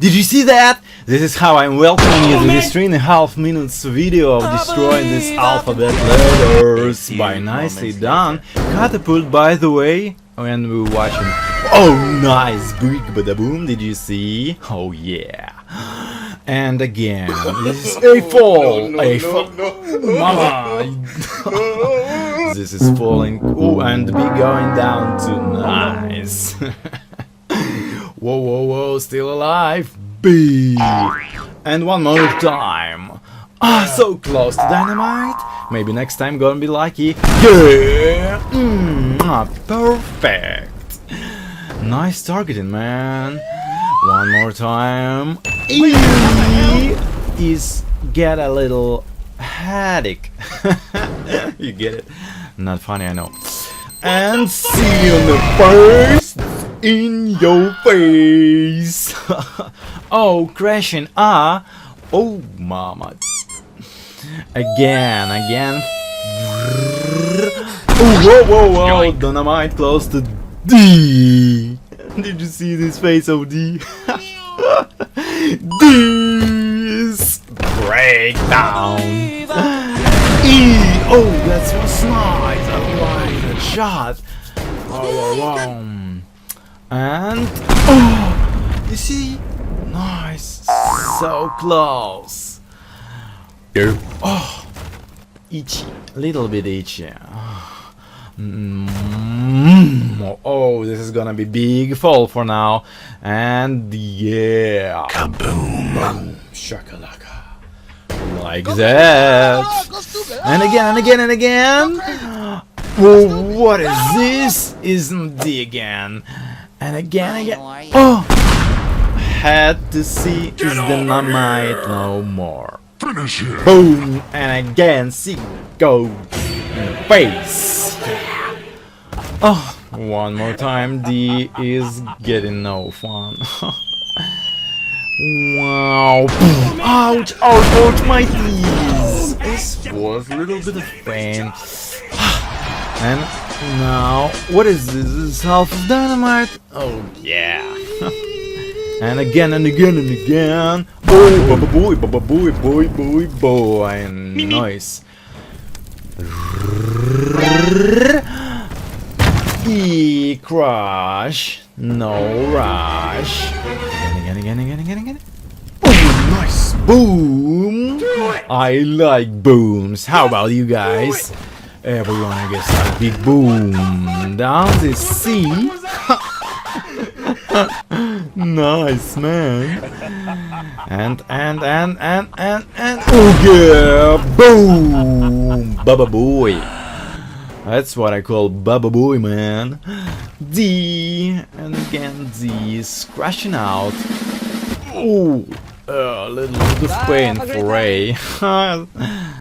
Did you see that? This is how I'm welcoming you to this 3.5 minutes video of destroying these alphabet letters by nicely done. Catapult, by the way, when we were watching. Oh, nice, big badaboom, did you see? Oh yeah. And again, this is a fall. Mama. This is falling. Oh, and B going down too. Nice. Whoa, whoa, whoa, still alive. B. And one more time. Ah, so close to dynamite. Maybe next time gonna be lucky. Yeah. Perfect. Nice targeting, man. One more time. E is get a little headache. You get it? Not funny, I know. And see on the first in your face. Oh, crashing. Ah. Oh, mama. Again. Oh, whoa, whoa, whoa. Dynamite close to D. Did you see this face of D? This breakdown. E. Oh, that was nice. I like that shot. Oh. And oh, you see, nice, so close. Oh, itchy, little bit itchy. Oh, this is gonna be big fall for now. And yeah, kaboom, boom, shakalaka, like that. And again. Oh, what is this? Isn't D again? And again. Oh, had to see is dynamite no more. Finish him. Boom, and again, see, go in the face. Oh, one more time. D is getting no fun. Wow. Ouch, ouch, my knees. This was a little bit of pain. And now, what is this? This is half of dynamite? Oh, yeah. And again. Oh, boy. Nice. E crush. No rush. Again. Oh, nice. Boom. I like booms. How about you guys? Everyone gets a big boom down the C. Nice, man. And oh yeah, boom, Baba Boy. That's what I call Baba Boy, man. D, and again D is crashing out. Oh, a little bit of pain for A.